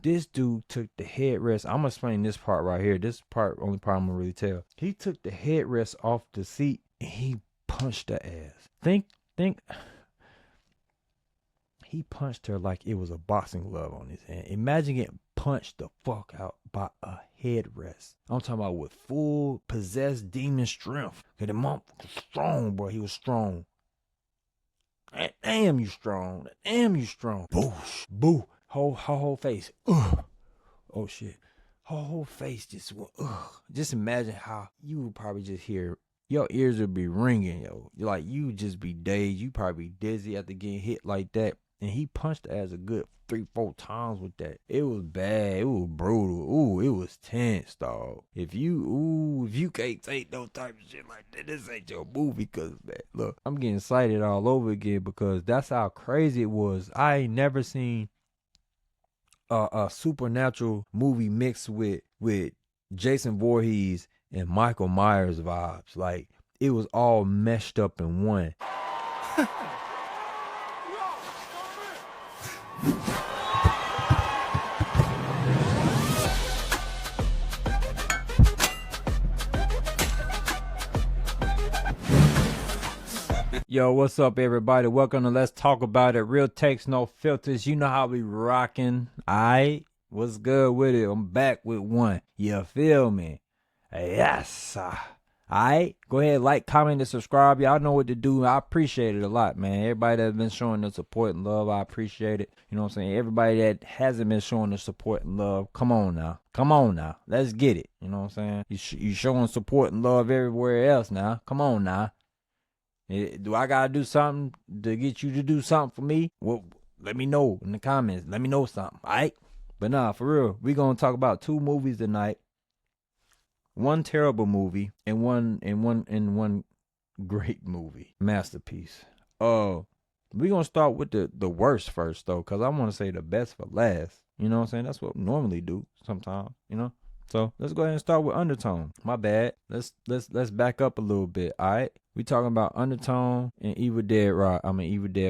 This dude took the headrest. I'm gonna explain this part right here. This part, only part I'm gonna really tell. He took the headrest off the seat and he punched her ass. Think. He punched her like it was a boxing glove on his hand. Imagine getting punched the fuck out by a headrest. I'm talking about with full possessed demon strength. Cause the monk was strong, bro. He was strong. Damn, you strong. Damn, you strong. Boosh. Boo. Whole face. Ugh. Oh shit. Whole face just went, ugh. Just imagine how you would probably just hear, your ears would be ringing, yo. Like you just be dazed. You probably dizzy after getting hit like that. And he punched her ass a good 3-4 times with that. It was bad. It was brutal. Ooh, it was tense, dog. If you can't take no type of shit like that, this ain't your movie, cause that. Look, I'm getting excited all over again because that's how crazy it was. I ain't never seen a supernatural movie mixed with Jason Voorhees and Michael Myers vibes. Like it was all meshed up in one. Yo, what's up, everybody? Welcome to Let's Talk About It. Real takes, no filters. You know how we rocking. Aight? What's good with it? I'm back with one. You feel me? Yes. Aight? Go ahead, like, comment, and subscribe. Y'all know what to do. I appreciate it a lot, man. Everybody that's been showing the support and love, I appreciate it. You know what I'm saying? Everybody that hasn't been showing the support and love, come on now. Come on now. Let's get it. You know what I'm saying? You showing support and love everywhere else now. Come on now. Do I gotta do something to get you to do something for me? Well, let me know in the comments. Let me know something, alright? But nah, for real, we gonna talk about two movies tonight. One terrible movie and one great movie, masterpiece. We gonna start with the worst first though, cause I want to say the best for last. You know what I'm saying? That's what we normally do sometimes. You know. So let's go ahead and start with Undertone. My bad. Let's back up a little bit. All right. We talking about Undertone and Evil Dead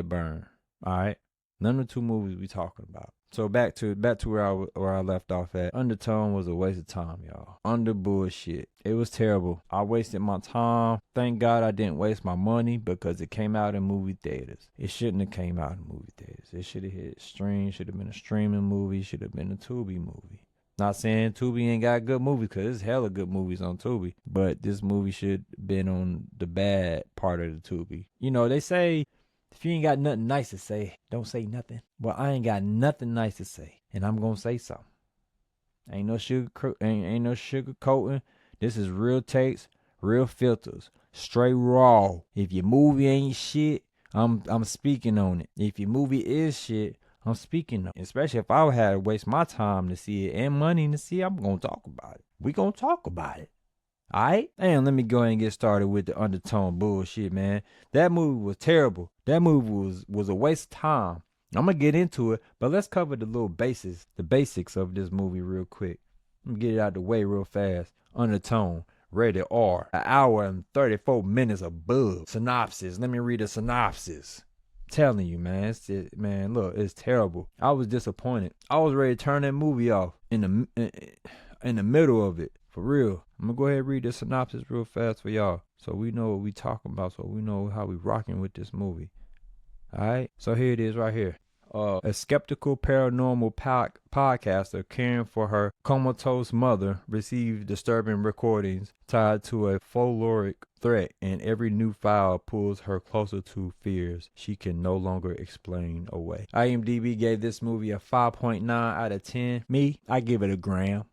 Burn. All right. None of the two movies we talking about. So back to where I left off at. Undertone was a waste of time, y'all. Under bullshit. It was terrible. I wasted my time. Thank God I didn't waste my money because it came out in movie theaters. It shouldn't have came out in movie theaters. It should have hit stream. Should have been a streaming movie. Should have been a Tubi movie. Not saying Tubi ain't got good movies, because there's hella good movies on Tubi. But this movie should have been on the bad part of the Tubi. You know, they say, if you ain't got nothing nice to say, don't say nothing. Well, I ain't got nothing nice to say, and I'm going to say something. Ain't no sugarcoating. This is real takes, real filters, straight raw. If your movie ain't shit, I'm speaking on it. If your movie is shit, I'm speaking of, especially if I had to waste my time to see it and money to see it, I'm going to talk about it. We going to talk about it. All right? And let me go ahead and get started with the Undertone bullshit, man. That movie was terrible. That movie was a waste of time. I'm going to get into it, but let's cover the basics of this movie real quick. Let me get it out the way real fast. Undertone. Rated R. 1 hour and 34 minutes above. Synopsis. Let me read a synopsis. Telling you, man, look, it's terrible. I was disappointed. I was ready to turn that movie off in the middle of it, for real. I'm gonna go ahead and read the synopsis real fast for y'all, so we know what we talking about, so we know how we rocking with this movie. All right, so here it is right here. A skeptical paranormal podcaster caring for her comatose mother receives disturbing recordings tied to a folkloric threat, and every new file pulls her closer to fears she can no longer explain away. IMDb gave this movie a 5.9 out of 10. Me, I give it a gram.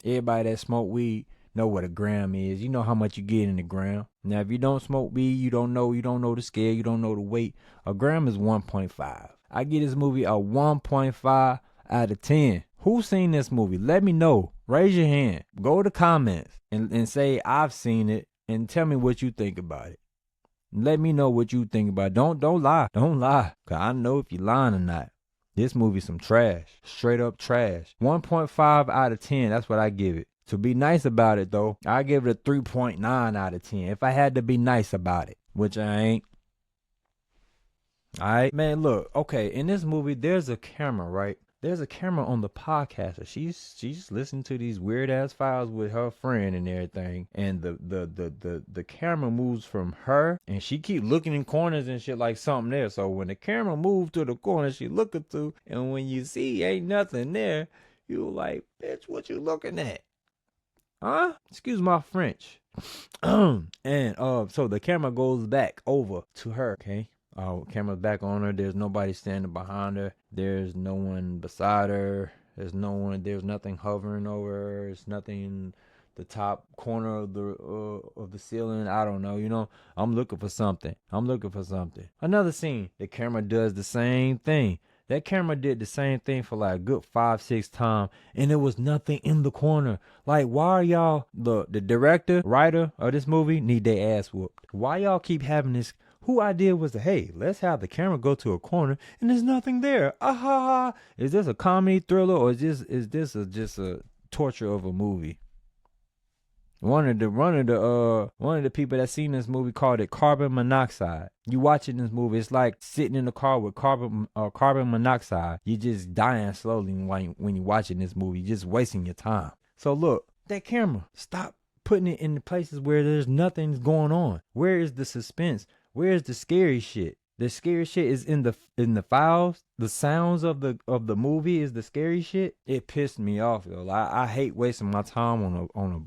Everybody that smoke weed know what a gram is. You know how much you get in a gram. Now, if you don't smoke weed, you don't know the scale, you don't know the weight. A gram is 1.5. I give this movie a 1.5 out of 10. Who's seen this movie? Let me know. Raise your hand. Go to the comments and say I've seen it and tell me what you think about it. Let me know what you think about it. Don't lie. Don't lie. Cause I know if you're lying or not. This movie's some trash. Straight up trash. 1.5 out of 10. That's what I give it. To be nice about it though, I give it a 3.9 out of 10. If I had to be nice about it, which I ain't. Alright, man, look, okay, in this movie, there's a camera, right? there's a camera on the podcaster. She's listening to these weird ass files with her friend and everything, and the camera moves from her, and she keep looking in corners and shit like something there. So when the camera moves to the corner she looking to, and when you see ain't nothing there, you like, bitch, what you looking at? Huh? Excuse my French. And so the camera goes back over to her, okay? Camera's back on her. There's nobody standing behind her. There's no one beside her. There's nothing hovering over her. There's nothing in the top corner of the ceiling. I don't know. You know, I'm looking for something. Another scene. The camera does the same thing. That camera did the same thing for like a good 5-6 times, and there was nothing in the corner. Like, why are y'all, the director, writer of this movie need their ass whooped? Why y'all keep having this? Who idea was to, hey, let's have the camera go to a corner and there's nothing there? Ha. Is this a comedy thriller, or is this just a torture of a movie? One of the people that seen this movie called it carbon monoxide. You watching this movie, it's like sitting in the car with carbon monoxide. You just dying slowly when you watching this movie. You're just wasting your time. So look, that camera, stop putting it in the places where there's nothing going on. Where is the suspense? Where is the scary shit? The scary shit is in the files. The sounds of the movie is the scary shit. It pissed me off, yo. I hate wasting my time on a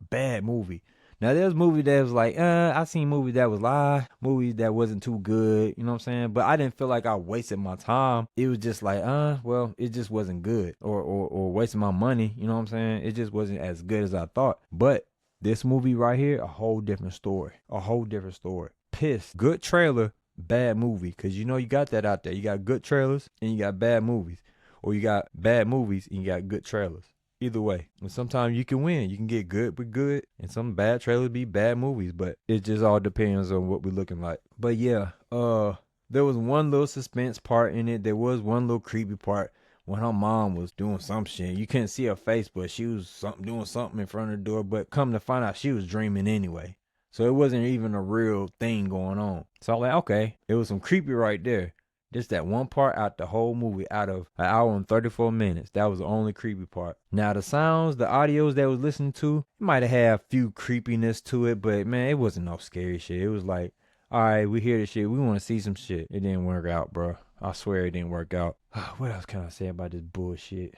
bad movie. Now there's movies that was like, I seen movies that was movies that wasn't too good, you know what I'm saying? But I didn't feel like I wasted my time. It was just like, well, it just wasn't good, or wasting my money, you know what I'm saying? It just wasn't as good as I thought. But this movie right here, a whole different story. Pissed. Good trailer, bad movie. Cause you know you got that out there. You got good trailers and you got bad movies, or you got bad movies and you got good trailers. Either way, and sometimes you can win. You can get good with good, and some bad trailers be bad movies. But it just all depends on what we're looking like. But yeah, there was one little suspense part in it. There was one little creepy part when her mom was doing some shit. You couldn't see her face, but she was doing something in front of the door. But come to find out, she was dreaming anyway. So it wasn't even a real thing going on. So I'm like, okay, it was some creepy right there. Just that one part out the whole movie, out of an hour and 34 minutes. That was the only creepy part. Now the sounds, the audios that was listening to, it might have had a few creepiness to it, but man, it wasn't no scary shit. It was like, all right, we hear this shit. We want to see some shit. It didn't work out, bro. I swear it didn't work out. What else can I say about this bullshit?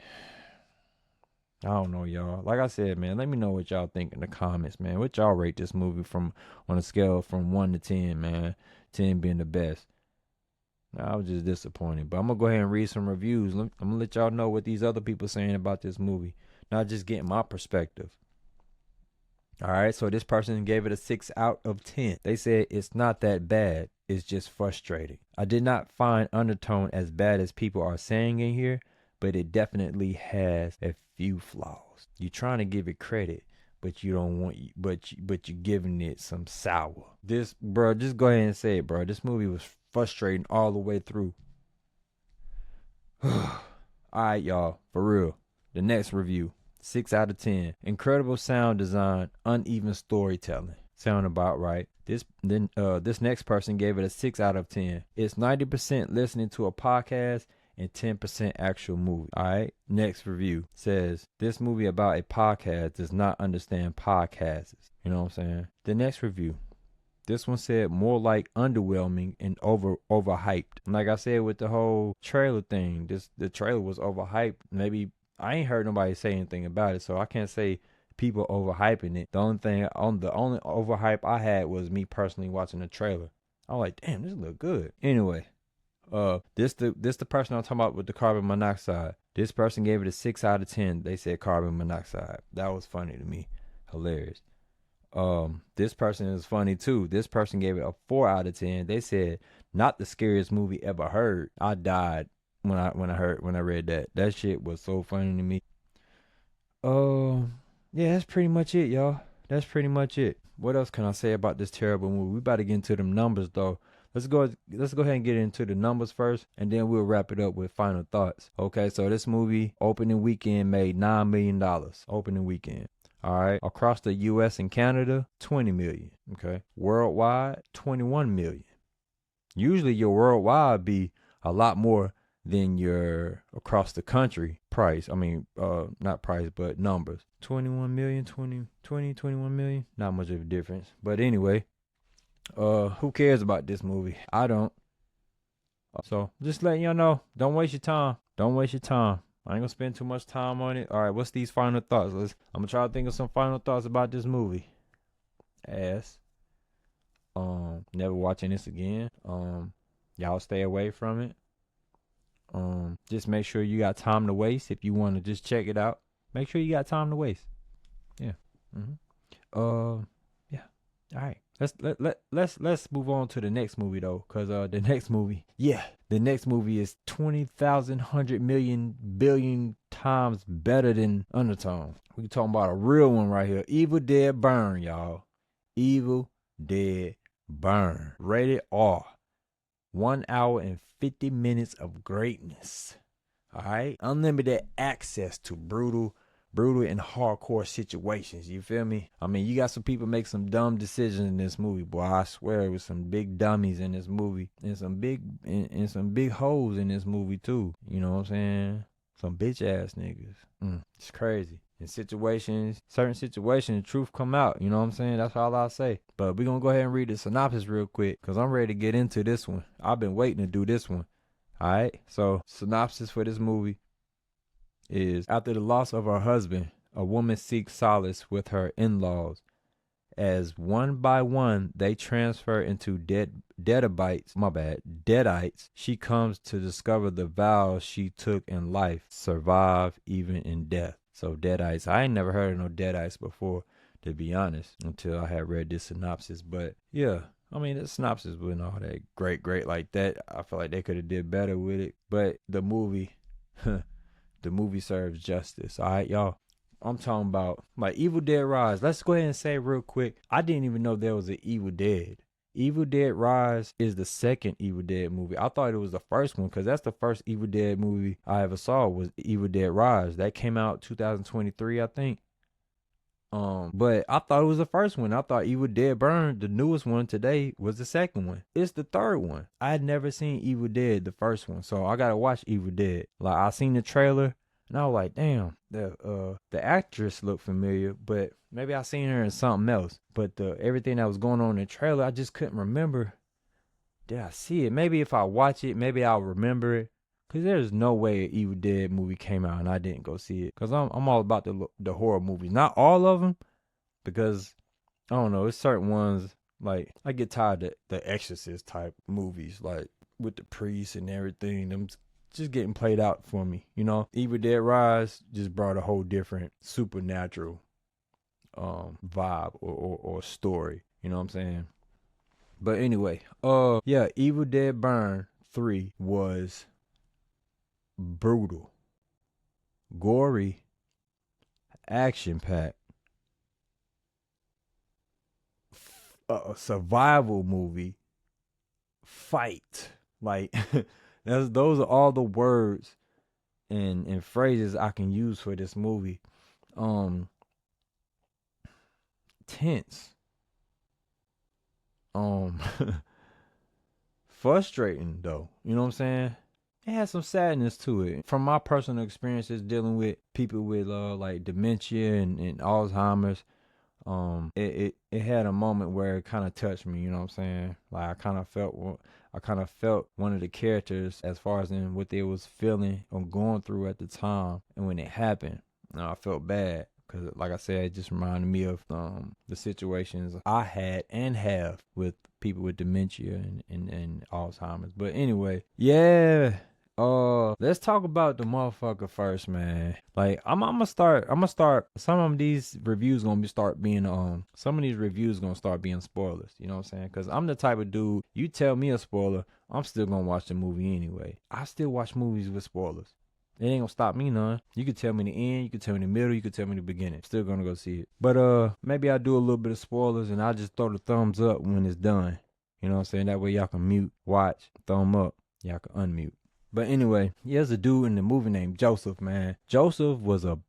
I don't know, y'all. Like I said, man, let me know what y'all think in the comments, man. What y'all rate this movie from on a scale from 1 to 10, man. 10 being the best. I was just disappointed, but I'm gonna go ahead and read some reviews. I'm gonna let y'all know what these other people saying about this movie, not just getting my perspective. All right, so this person gave it a 6 out of 10. They said it's not that bad, it's just frustrating. I did not find Undertone as bad as people are saying in here, but it definitely has a few flaws. You're trying to give it credit, but you don't want, but you're giving it some sour. This, bro, just go ahead and say it, bro. This movie was frustrating all the way through. All right, y'all, for real. The next review, 6 out of 10. Incredible sound design, uneven storytelling. Sound about right. This next person gave it a 6 out of 10. It's 90% listening to a podcast and 10% actual movie. All right. Next review says this movie about a podcast does not understand podcasts. You know what I'm saying? The next review. This one said more like underwhelming and overhyped. Like I said with the whole trailer thing, the trailer was overhyped. Maybe I ain't heard nobody say anything about it, so I can't say people overhyping it. The only overhype I had was me personally watching the trailer. I'm like, damn, this look good. Anyway, this the person I'm talking about with the carbon monoxide. This person gave it a 6 out of 10. They said carbon monoxide. That was funny to me. Hilarious. This person is funny too. This person gave it a 4 out of 10. They said not the scariest movie ever heard. I died when I read that. That shit was so funny to me. Yeah, that's pretty much it, y'all. That's pretty much it. What else can I say about this terrible movie? We about to get into them numbers though. Let's go ahead and get into the numbers first, and then we'll wrap it up with final thoughts. Okay, so this movie opening weekend made $9 million. Opening weekend. All right. Across the U.S. and Canada, 20 million. Okay. Worldwide, 21 million. Usually your worldwide be a lot more than your across the country price. I mean, not price, but numbers. 21 million, 21 million. Not much of a difference. But anyway, who cares about this movie? I don't. So just letting y'all know, don't waste your time. Don't waste your time. I ain't gonna spend too much time on it. All right, what's these final thoughts? I'm gonna try to think of some final thoughts about this movie. Never watching this again. Y'all stay away from it. Just make sure you got time to waste. If you want to just check it out, make sure you got time to waste. Yeah. Yeah. All right. Let's move on to the next movie though, cause the next movie is 20,000 100 million billion times better than Undertone. We talking about a real one right here. Evil Dead Burn, y'all. Evil Dead Burn. Rated R. 1 hour and 50 minutes of greatness. All right, unlimited access to brutal and hardcore situations. You feel me? I mean, you got some people make some dumb decisions in this movie, boy. I swear it was some big dummies in this movie, and some big hoes in this movie too. You know what I'm saying? Some bitch ass niggas. It's crazy. In certain situations, the truth come out. You know what I'm saying? That's all I'll say. But we're going to go ahead and read the synopsis real quick, because I'm ready to get into this one. I've been waiting to do this one. All right? So, synopsis for this movie is, after the loss of her husband, a woman seeks solace with her in-laws. As one by one they transfer into deadites, she comes to discover the vows she took in life survive even in death. So deadites, I ain't never heard of no deadites before, to be honest, until I had read this synopsis. But yeah, I mean, the synopsis wasn't all that great like that. I feel like they could have did better with it. But the movie, the movie serves justice. All right, y'all. I'm talking about like Evil Dead Rise. Let's go ahead and say real quick, I didn't even know there was an Evil Dead. Evil Dead Rise is the second Evil Dead movie. I thought it was the first one, because that's the first Evil Dead movie I ever saw was Evil Dead Rise. That came out 2023, I think. But I thought it was the first one. I thought Evil Dead Burn, the newest one today, was the second one. It's the third one. I had never seen Evil Dead, the first one, so I gotta watch Evil Dead. Like, I seen the trailer, and I was like, damn, the actress looked familiar, but maybe I seen her in something else. But everything that was going on in the trailer, I just couldn't remember. Did I see it? Maybe if I watch it, maybe I'll remember it. Cause there's no way an Evil Dead movie came out and I didn't go see it. Cause I'm all about the horror movies, not all of them, because I don't know, it's certain ones like I get tired of the Exorcist type movies, like with the priests and everything. Them just getting played out for me, you know. Evil Dead Rise just brought a whole different supernatural vibe or story, you know what I'm saying? But anyway, yeah, Evil Dead Burn 3 was brutal, gory, action-packed, a survival movie, fight. Like, those are all the words and phrases I can use for this movie. Tense. Frustrating though, you know what I'm saying? It has some sadness to it. From my personal experiences dealing with people with like dementia and Alzheimer's, it had a moment where it kind of touched me, you know what I'm saying? Like I kind of felt one of the characters as far as in what they was feeling or going through at the time, and when it happened, I felt bad. Because, like I said, it just reminded me of the situations I had and have with people with dementia and Alzheimer's. But anyway, yeah. Let's talk about the motherfucker first, man. Like, I'm gonna start. Some of these reviews gonna start being some of these reviews gonna start being spoilers. You know what I'm saying? Because I'm the type of dude. You tell me a spoiler, I'm still gonna watch the movie anyway. I still watch movies with spoilers. It ain't gonna stop me none. You could tell me the end, you could tell me the middle, you could tell me the beginning. Still gonna go see it. But maybe I'll do a little bit of spoilers and I'll just throw the thumbs up when it's done. You know what I'm saying? That way y'all can mute, watch, thumb up, y'all can unmute. But anyway, there's a dude in the movie named Joseph, man. Joseph was a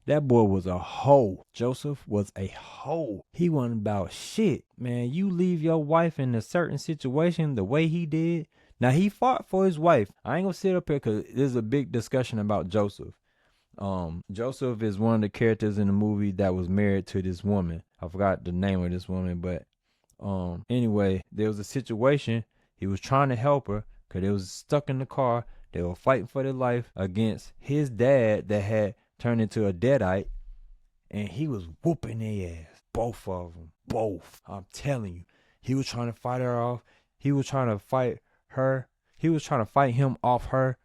That boy was a hoe. Joseph was a hoe. He wasn't about shit. Man, you leave your wife in a certain situation the way he did. Now, he fought for his wife. I ain't gonna sit up here because there's a big discussion about Joseph. Joseph is one of the characters in the movie that was married to this woman. I forgot the name of this woman, but anyway, there was a situation. He was trying to help her because they was stuck in the car. They were fighting for their life against his dad that had turned into a deadite, and he was whooping their ass. Both of them. Both. I'm telling you. He was trying to fight her off. He was trying to fight her. He was trying to fight him off her.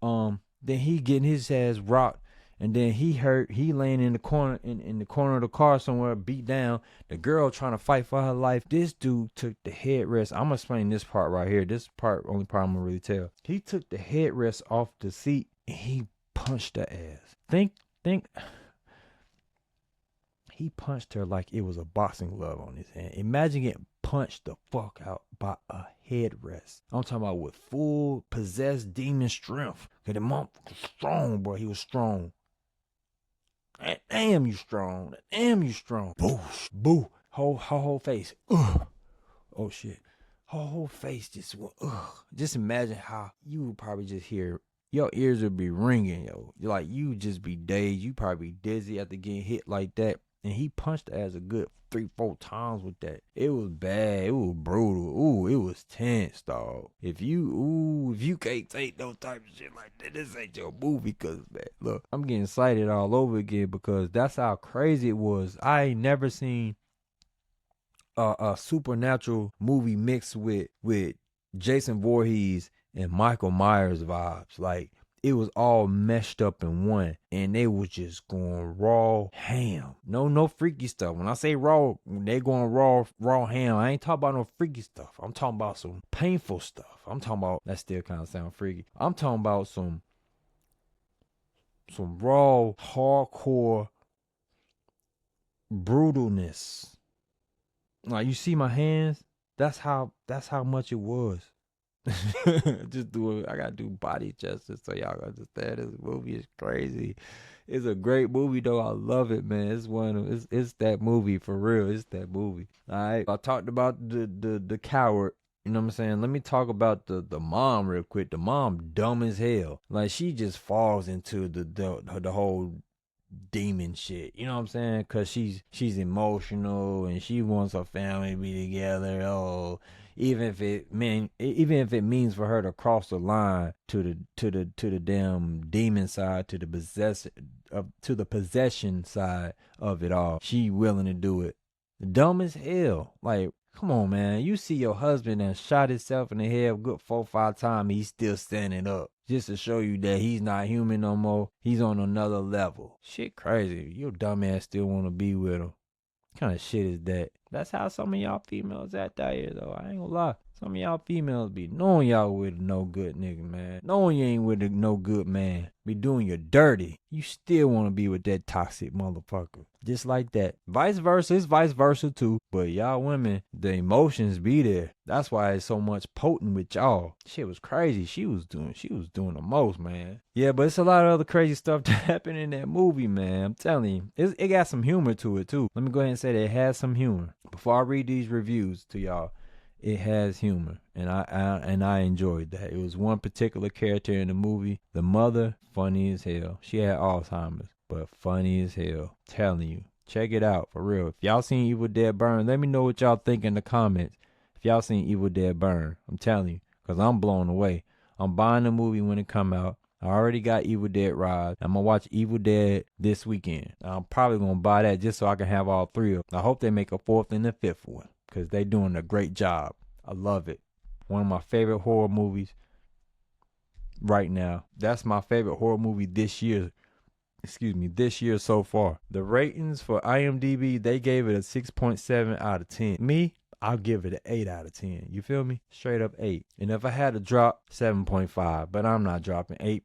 Then he getting his ass rocked. And then he hurt. He laying in the corner in the corner of the car somewhere, beat down. The girl trying to fight for her life. This dude took the headrest. I'm gonna explain this part right here. This part, only part I'm gonna really tell. He took the headrest off the seat and he punched her ass. Think. He punched her like it was a boxing glove on his hand. Imagine getting punched the fuck out by a headrest. I'm talking about with full possessed demon strength. Cause the monk was strong, bro. He was strong. Damn, you strong. Damn, you strong. Boosh, boo. Whole face. Ugh. Oh shit. Whole face just went. Ugh. Just imagine how you would probably just hear. Your ears would be ringing, yo. Like you just be dazed. You probably be dizzy after getting hit like that. And he punched her ass a good 3-4 times with that. It was bad. It was brutal. Ooh, it was tense, dog. If you can't take no type of shit like that, this ain't your movie. Cause man, look, I'm getting excited all over again because that's how crazy it was. I ain't never seen a supernatural movie mixed with Jason Voorhees and Michael Myers vibes. Like, it was all meshed up in one, and they was just going raw ham. No freaky stuff. When I say raw, they going raw ham. I ain't talking about no freaky stuff. I'm talking about some painful stuff. I'm talking about, that still kind of sound freaky. I'm talking about some raw, hardcore brutalness. Like, you see my hands? That's how much it was. Just do it. I gotta do body justice so y'all understand. This movie is crazy. It's a great movie though. I love it, man. It's that movie for real. It's that movie. All right. I talked about the coward. You know what I'm saying? Let me talk about the mom real quick. The mom dumb as hell. Like, she just falls into the whole demon shit. You know what I'm saying? Cause she's emotional and she wants her family to be together. Oh, even if it means for her to cross the line to the damn demon side, to the possession side of it all, she willing to do it. Dumb as hell. Like, come on, man. You see your husband and shot himself in the head a good 4-5 times. He's still standing up. Just to show you that he's not human no more. He's on another level. Shit crazy. Your dumb ass still want to be with him. What kind of shit is that? That's how some of y'all females act out here, though. I ain't gonna lie. Some of y'all females be knowing y'all with a no good nigga, man. Knowing you ain't with a no good man. Be doing you dirty. You still want to be with that toxic motherfucker. Just like that. Vice versa. It's vice versa too. But y'all women, the emotions be there. That's why it's so much potent with y'all. Shit was crazy. She was doing the most, man. Yeah, but it's a lot of other crazy stuff that happened in that movie, man. I'm telling you. It got some humor to it too. Let me go ahead and say that it has some humor. Before I read these reviews to y'all, it has humor, and I enjoyed that. It was one particular character in the movie. The mother, funny as hell. She had Alzheimer's, but funny as hell. Telling you, check it out for real. If y'all seen Evil Dead Burn, let me know what y'all think in the comments. If y'all seen Evil Dead Burn, I'm telling you, cause I'm blown away. I'm buying the movie when it come out. I already got Evil Dead Rise. I'm gonna watch Evil Dead this weekend. I'm probably gonna buy that just so I can have all three of them. I hope they make a 4th and a 5th one, because they doing a great job. I love it. One of my favorite horror movies right now. That's my favorite horror movie this year. This year so far. The ratings for IMDb, they gave it a 6.7 out of 10. Me, I'll give it an 8 out of 10. You feel me? Straight up 8. And if I had to drop, 7.5. But I'm not dropping 8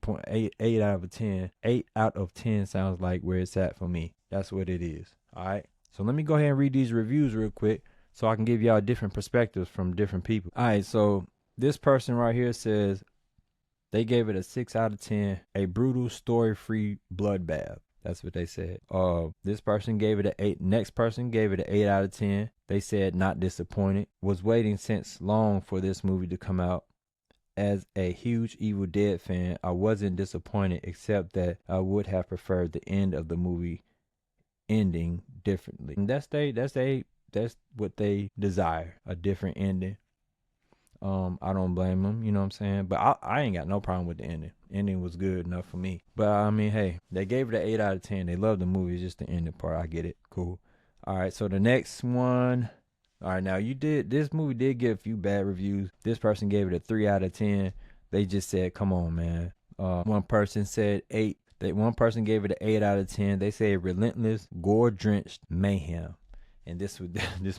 out of 10. 8 out of 10 sounds like where it's at for me. That's what it is. All right. So let me go ahead and read these reviews real quick, so I can give y'all different perspectives from different people. All right, so this person right here says they gave it a 6 out of 10, a brutal, story-free bloodbath. That's what they said. This person gave it an 8. Next person gave it an 8 out of 10. They said not disappointed. Was waiting since long for this movie to come out. As a huge Evil Dead fan, I wasn't disappointed, except that I would have preferred the end of the movie ending differently. And that's what they desire, a different ending. I don't blame them, you know what I'm saying? But I ain't got no problem with the ending. Ending was good enough for me. But I mean, hey, they gave it an 8 out of 10. They love the movie, it's just the ending part. I get it. Cool. All right, so the next one. All right, now this movie did get a few bad reviews. This person gave it a 3 out of 10. They just said, come on, man. One person said 8. One person gave it an 8 out of 10. They say relentless, gore-drenched mayhem. And this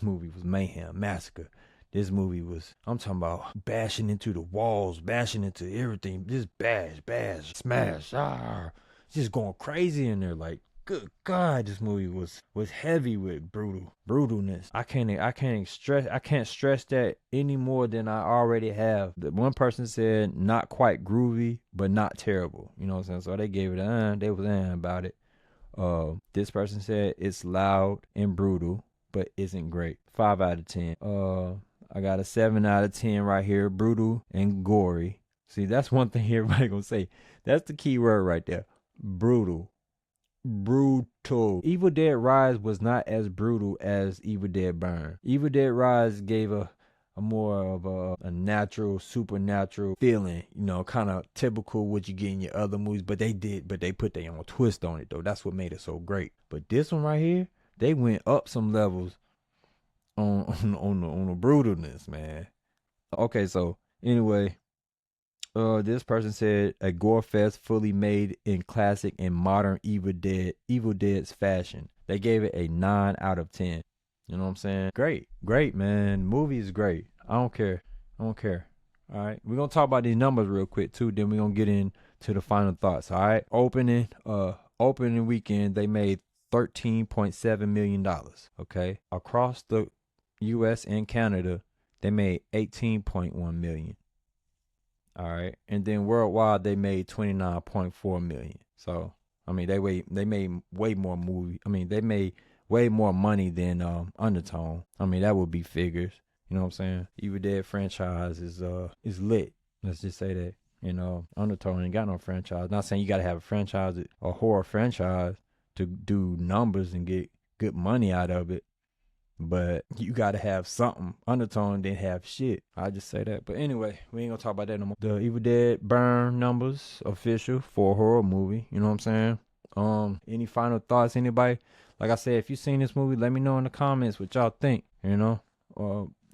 movie was mayhem, massacre. This movie was, I'm talking about bashing into the walls, bashing into everything. Just bash, smash, just going crazy in there. Like, good God, this movie was heavy with brutalness. I can't stress that any more than I already have. The one person said not quite groovy, but not terrible. You know what I'm saying? So they gave it they was about it. This person said it's loud and brutal, but isn't great. 5 out of 10. I got a 7 out of 10 right here. Brutal and gory. See, that's one thing everybody gonna say. That's the key word right there. Brutal. Evil Dead Rise was not as brutal as Evil Dead Burn. Evil Dead Rise gave a more of a natural, supernatural feeling, you know, kind of typical what you get in your other movies, but they put their own twist on it though. That's what made it so great. But this one right here, they went up some levels on the brutalness, man. Okay, so anyway, this person said a gore fest fully made in classic and modern Evil Dead's fashion. They gave it a 9 out of 10. You know what I'm saying? Great, man. Movie is great. I don't care. All right, we're gonna talk about these numbers real quick too. Then we're gonna get into the final thoughts. All right, opening weekend they made $13.7 million. Okay, across the U.S. and Canada they made 18.1 million. All right, and then worldwide they made 29.4 million. So I mean they made way more they made way more money than Undertone. I mean that would be figures. You know what I'm saying? Evil Dead franchise is lit. Let's just say that. You know, Undertone ain't got no franchise. Not saying you gotta have a franchise, a horror franchise, to do numbers and get good money out of it. But you gotta have something. Undertone didn't have shit. I just say that. But anyway, we ain't gonna talk about that no more. The Evil Dead Burn numbers official for a horror movie. You know what I'm saying? Any final thoughts, anybody? Like I said, if you seen this movie, let me know in the comments what y'all think. You know?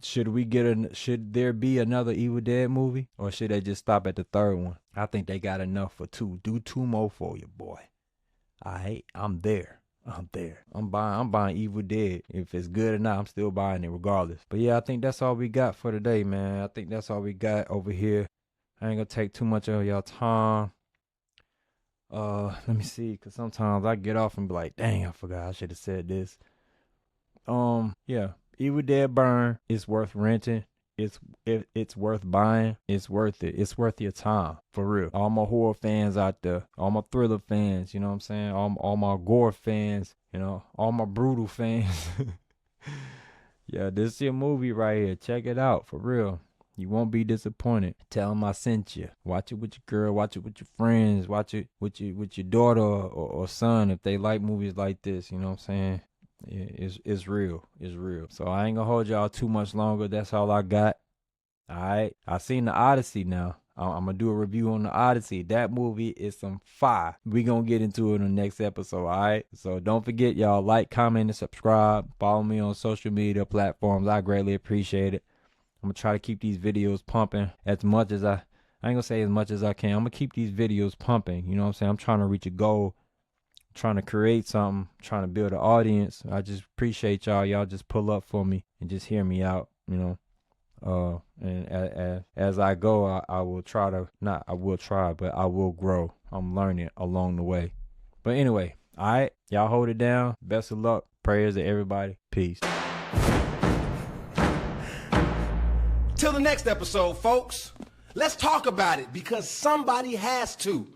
Should there be another Evil Dead movie? Or should they just stop at the third one? I think they got enough for 2. Do 2 more for you, boy. I'm there. I'm buying Evil Dead. If it's good or not, I'm still buying it regardless. But yeah, I think that's all we got for today, man. I think that's all we got over here. I ain't gonna take too much of y'all time. Let me see, because sometimes I get off and be like, dang, I forgot I should have said this. Yeah, Evil Dead Burn is worth renting. It's worth buying. It's worth it. It's worth your time, for real. All my horror fans out there, all my thriller fans, you know what I'm saying? All my gore fans, you know, all my brutal fans. Yeah, this is your movie right here. Check it out, for real. You won't be disappointed. Tell them I sent you. Watch it with your girl. Watch it with your friends. Watch it with your daughter or son if they like movies like this. You know what I'm saying? It's real. It's real. So I ain't gonna hold y'all too much longer. That's all I got. All right. I seen the Odyssey now. I'm gonna do a review on the Odyssey. That movie is some fire. We gonna get into it in the next episode. All right. So don't forget, y'all, like, comment, and subscribe. Follow me on social media platforms. I greatly appreciate it. I'm gonna try to keep these videos pumping as much as I ain't gonna say as much as I can. I'm gonna keep these videos pumping. You know what I'm saying? I'm trying to reach a goal. Trying to create something, trying to build an audience. I just appreciate y'all. Y'all just pull up for me and just hear me out, you know. And as I go, I will try to, not I will try, but I will grow. I'm learning along the way. But anyway, all right, y'all hold it down. Best of luck. Prayers to everybody. Peace. Till the next episode, folks. Let's talk about it because somebody has to.